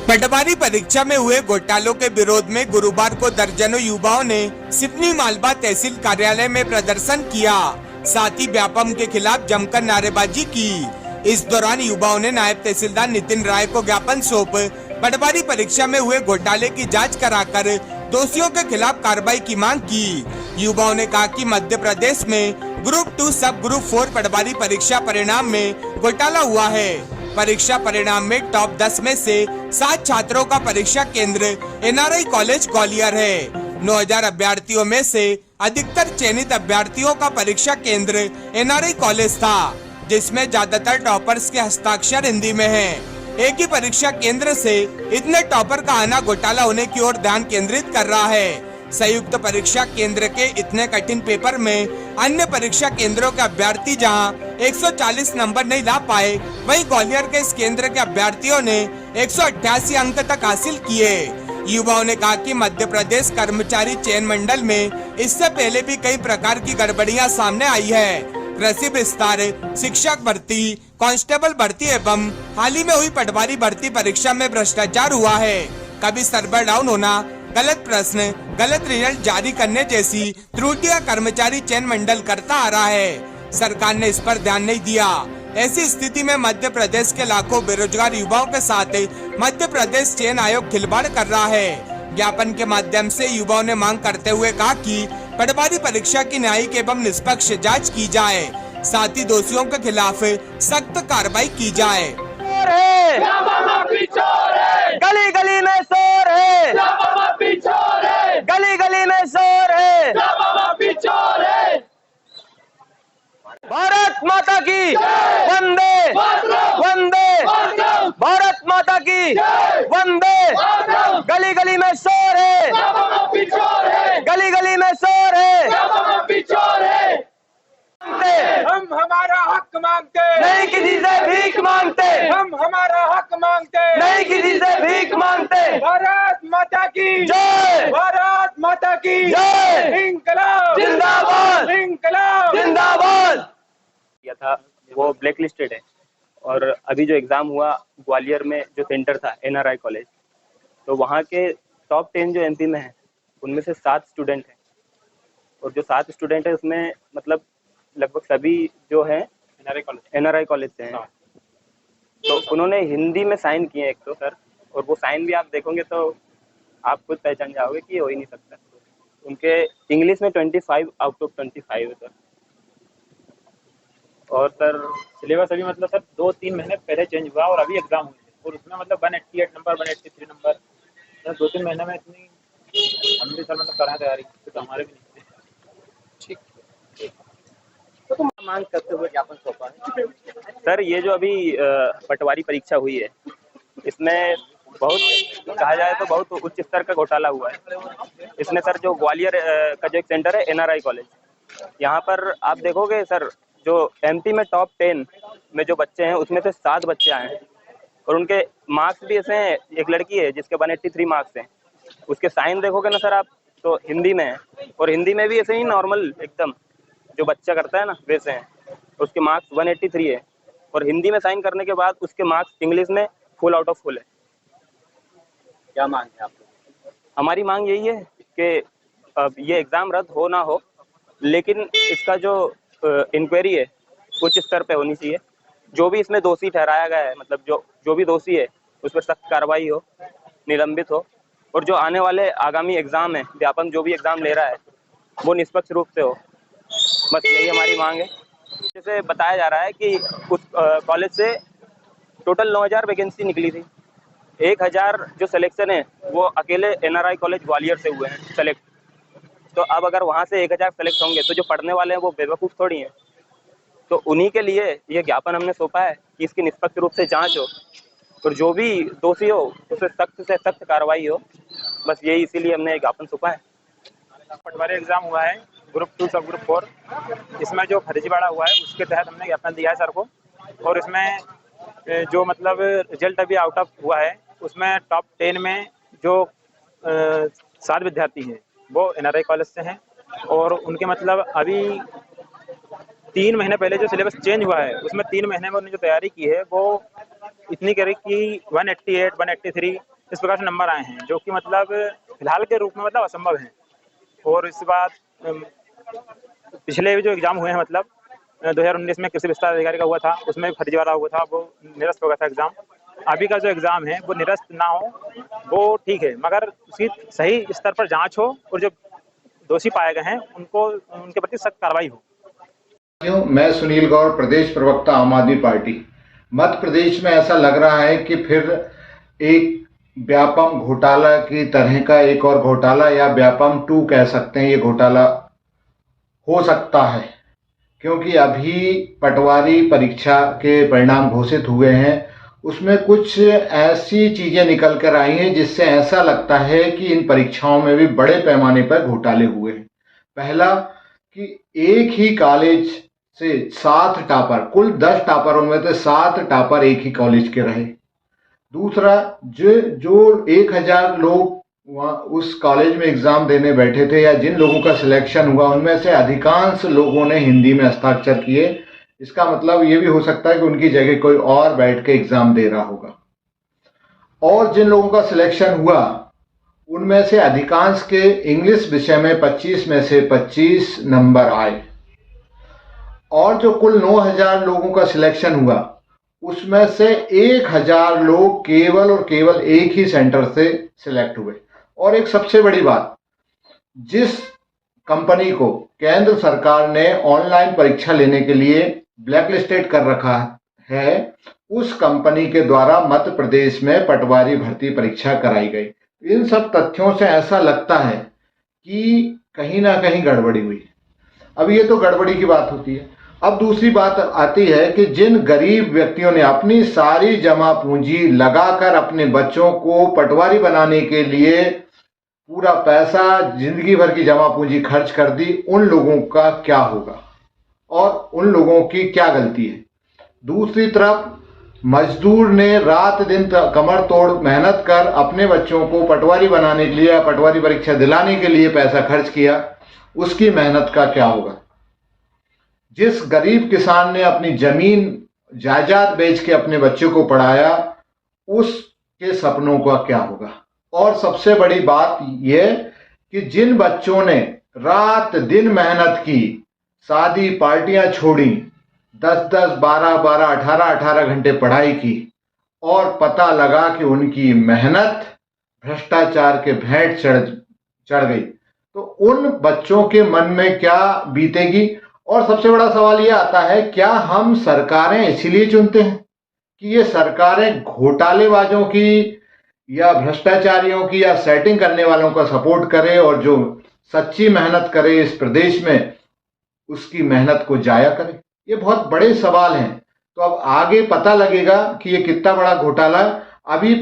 पटवारी परीक्षा में हुए घोटालों के विरोध में गुरुवार को दर्जनों युवाओं ने सिवनी मालवा तहसील कार्यालय में प्रदर्शन किया। साथ ही व्यापम के खिलाफ जमकर नारेबाजी की। इस दौरान युवाओं ने नायब तहसीलदार नितिन राय को ज्ञापन सौंप पटवारी परीक्षा में हुए घोटाले की जांच कराकर दोषियों के खिलाफ कार्रवाई की मांग की। युवाओं ने कहा कि मध्य प्रदेश में ग्रुप 2 सब ग्रुप 4 पटवारी परीक्षा परिणाम में घोटाला हुआ है। परीक्षा परिणाम में टॉप 10 में से 7 छात्रों का परीक्षा केंद्र एनआरआई कॉलेज ग्वालियर है। 9000 अभ्यर्थियों में से अधिकतर चयनित अभ्यर्थियों का परीक्षा केंद्र एनआरआई कॉलेज था, जिसमें ज्यादातर टॉपर्स के हस्ताक्षर हिंदी में हैं। एक ही परीक्षा केंद्र से इतने टॉपर का आना घोटाला होने की ओर ध्यान केंद्रित कर रहा है। संयुक्त परीक्षा केंद्र के इतने कठिन पेपर में अन्य परीक्षा केंद्रों के अभ्यर्थी जहां 140 नंबर नहीं ला पाए, वहीं ग्वालियर के इस केंद्र के अभ्यर्थियों ने 188 अंक तक हासिल किए। युवाओं ने कहा कि मध्य प्रदेश कर्मचारी चयन मंडल में इससे पहले भी कई प्रकार की गड़बड़ियां सामने आई है। कृषि विस्तार, शिक्षक भर्ती, कांस्टेबल भर्ती एवं हाल ही में हुई पटवारी भर्ती परीक्षा में भ्रष्टाचार हुआ है। कभी सर्वर डाउन होना, गलत प्रश्न, गलत रिजल्ट जारी करने जैसी त्रुटियां कर्मचारी चयन मंडल करता आ रहा है। सरकार ने इस पर ध्यान नहीं दिया। ऐसी स्थिति में मध्य प्रदेश के लाखों बेरोजगार युवाओं के साथ मध्य प्रदेश चयन आयोग खिलवाड़ कर रहा है। ज्ञापन के माध्यम से युवाओं ने मांग करते हुए कहा कि पटवारी परीक्षा की न्यायिक एवं निष्पक्ष जांच की जाए, साथ ही दोषियों के खिलाफ सख्त कार्रवाई की जाए। गली गली में शोर है, गली गली में शोर है। भारत माता की वंदे वंदे, भारत माता की वंदे। गली गली में शोर है, गली गली में शोर है। हम हमारा हक मांगते, नहीं किसी से भीख मांगते। हम हमारा हक मांगते, नहीं किसी से भीख मांगते। भारत माता की जय, भारत माता की जय। इंकलाब जिंदाबाद, इंकलाब जिंदाबाद। किया था वो ब्लैक लिस्टेड है। और अभी जो एग्ज़ाम हुआ ग्वालियर में जो सेंटर था एनआरआई कॉलेज, तो वहाँ के टॉप 10 जो एमपी में हैं उनमें से 7 स्टूडेंट हैं। और जो 7 स्टूडेंट है उसमें मतलब लगभग सभी जो हैं एनआरआई कॉलेज से हैं। तो उन्होंने हिंदी में साइन किए एक तो सर, और वो साइन भी आप देखोगे तो आप खुद पहचान जाओगे कि ये हो ही नहीं सकता। उनके इंग्लिश में 25 आउट ऑफ 25 है सर। और सर सिलेबस अभी मतलब सर 2-3 महीने पहले चेंज हुआ और अभी एग्जाम हुए और उसमें मतलब 188 नंबर 183 नंबर सर 2-3 महीने में इतनी हम भी सर मतलब कर रहे हैं तैयारी तो हमारे भी नहीं ठीक तो तुम मांग करते हुए ज्ञापन सौंपा है सर। ये जो अभी पटवारी परीक्षा हुई है इसमें बहुत कहा जाए तो बहुत उच्च स्तर का घोटाला हुआ है। इसमें सर जो ग्वालियर का जो एक सेंटर है एनआरआई कॉलेज, यहाँ पर आप देखोगे सर जो एमपी में टॉप 10 में जो बच्चे हैं उसमें से 7 बच्चे आए हैं और उनके मार्क्स भी ऐसे हैं। एक लड़की है जिसके 183 मार्क्स हैं, उसके साइन देखोगे ना सर आप तो हिंदी में है, और हिंदी में भी ऐसे ही नॉर्मल एकदम जो बच्चा करता है ना वैसे हैं। उसके मार्क्स 183 है और हिंदी में साइन करने के बाद उसके मार्क्स इंग्लिश में फुल आउट ऑफ फुल है। क्या मांग है आपको? हमारी मांग यही है कि अब ये एग्ज़ाम रद्द हो ना हो, लेकिन इसका जो इंक्वायरी है उच्च स्तर पे होनी चाहिए। जो भी इसमें दोषी ठहराया गया है मतलब जो भी दोषी है उस पर सख्त कार्रवाई हो, निलंबित हो, और जो आने वाले आगामी एग्ज़ाम है व्यापम जो भी एग्ज़ाम ले रहा है वो निष्पक्ष रूप से हो। बस यही हमारी मांग है। जैसे बताया जा रहा है कि उस कॉलेज से टोटल 9000 वैकेंसी निकली थी, 1000 जो सिलेक्शन है वो अकेले एनआरआई कॉलेज ग्वालियर से हुए हैं सेलेक्ट। तो अब अगर वहाँ से 1000 सेलेक्ट होंगे तो जो पढ़ने वाले हैं वो बेवकूफ़ थोड़ी हैं। तो उन्हीं के लिए ये ज्ञापन हमने सौंपा है कि इसकी निष्पक्ष रूप से जांच हो और जो भी दोषी हो उसे सख्त से सख्त कार्रवाई हो। बस यही इसीलिए हमने ज्ञापन सौंपा है। पटवारी एग्जाम हुआ है ग्रुप 2 सब ग्रुप 4, इसमें जो फर्जीवाड़ा हुआ है उसके तहत हमने ज्ञापन दिया है सर को। और इसमें जो मतलब रिजल्ट अभी आउट ऑफ हुआ है उसमें टॉप 10 में जो 7 विद्यार्थी हैं वो एनआरआई कॉलेज से हैं। और उनके मतलब अभी 3 महीने पहले जो सिलेबस चेंज हुआ है उसमें 3 महीने में उन्होंने जो तैयारी की है वो इतनी करी कि 188, 183 इस प्रकार से नंबर आए हैं, जो कि मतलब फिलहाल के रूप में मतलब असंभव है। और इस बात पिछले भी जो एग्जाम हुए हैं, मतलब 2019 में कृषि विस्तार अधिकारी का हुआ था, उसमें फर्जीवाड़ा हुआ था, वो निरस्त हो गया था एग्जाम। अभी का जो एग्जाम है वो निरस्त ना हो, वो ठीक है, मगर उसकी सही स्तर पर जांच हो और जो दोषी पाए गए हैं उनको उनके प्रति सख्त कार्रवाई हो। मैं सुनील गौर, प्रदेश प्रवक्ता आम आदमी पार्टी। मध्य प्रदेश में ऐसा लग रहा है कि फिर एक व्यापम घोटाला की तरह का एक और घोटाला, या व्यापम 2 कह सकते हैं, ये घोटाला हो सकता है, क्योंकि अभी पटवारी परीक्षा के परिणाम घोषित हुए हैं। उसमें कुछ ऐसी चीजें निकल कर आई हैं जिससे ऐसा लगता है कि इन परीक्षाओं में भी बड़े पैमाने पर घोटाले हुए हैं। पहला कि एक ही कॉलेज से 7 टॉपर, कुल 10 टॉपरों में से 7 टॉपर एक ही कॉलेज के रहे। दूसरा, जो 1000 लोग वहाँ उस कॉलेज में एग्जाम देने बैठे थे, या जिन लोगों का सिलेक्शन हुआ, उनमें से अधिकांश लोगों ने हिंदी में हस्ताक्षर किए। इसका मतलब ये भी हो सकता है कि उनकी जगह कोई और बैठ के एग्जाम दे रहा होगा। और जिन लोगों का सिलेक्शन हुआ, उनमें से अधिकांश के इंग्लिश विषय में 25 में से 25 नंबर आए। और जो कुल 9000 लोगों का सिलेक्शन हुआ, उसमें से 1000 लोग केवल और केवल एक ही सेंटर से सिलेक्ट हुए। और एक सबसे बड़ी बात, जिस कंपनी को केंद्र सरकार ने ऑनलाइन परीक्षा लेने के लिए ब्लैकलिस्टेड कर रखा है, उस कंपनी के द्वारा मध्य प्रदेश में पटवारी भर्ती परीक्षा कराई गई। इन सब तथ्यों से ऐसा लगता है कि कहीं ना कहीं गड़बड़ी हुई। अब ये तो गड़बड़ी की बात होती है। अब दूसरी बात आती है कि जिन गरीब व्यक्तियों ने अपनी सारी जमा पूंजी लगाकर अपने बच्चों को पटवारी बनाने के लिए पूरा पैसा, जिंदगी भर की जमा पूंजी खर्च कर दी, उन लोगों का क्या होगा और उन लोगों की क्या गलती है। दूसरी तरफ मजदूर ने रात दिन कमर तोड़ मेहनत कर अपने बच्चों को पटवारी बनाने के लिए, पटवारी परीक्षा दिलाने के लिए पैसा खर्च किया, उसकी मेहनत का क्या होगा। जिस गरीब किसान ने अपनी जमीन जायदाद बेच के अपने बच्चों को पढ़ाया, उसके सपनों का क्या होगा। और सबसे बड़ी बात यह कि जिन बच्चों ने रात दिन मेहनत की, शादी पार्टियां छोड़ी, 10-10, 12-12, 18-18 घंटे पढ़ाई की, और पता लगा कि उनकी मेहनत भ्रष्टाचार के भेंट चढ़ गई, तो उन बच्चों के मन में क्या बीतेगी। और सबसे बड़ा सवाल यह आता है, क्या हम सरकारें इसीलिए चुनते हैं कि ये सरकारें घोटालेबाजों की या भ्रष्टाचारियों की या सेटिंग करने वालों का सपोर्ट करे, और जो सच्ची मेहनत करे इस प्रदेश में, उसकी मेहनत को जाया करे। ये बहुत बड़े सवाल हैं। तो अब आगे पता लगेगा कि ये कितना बड़ा घोटाला। अभी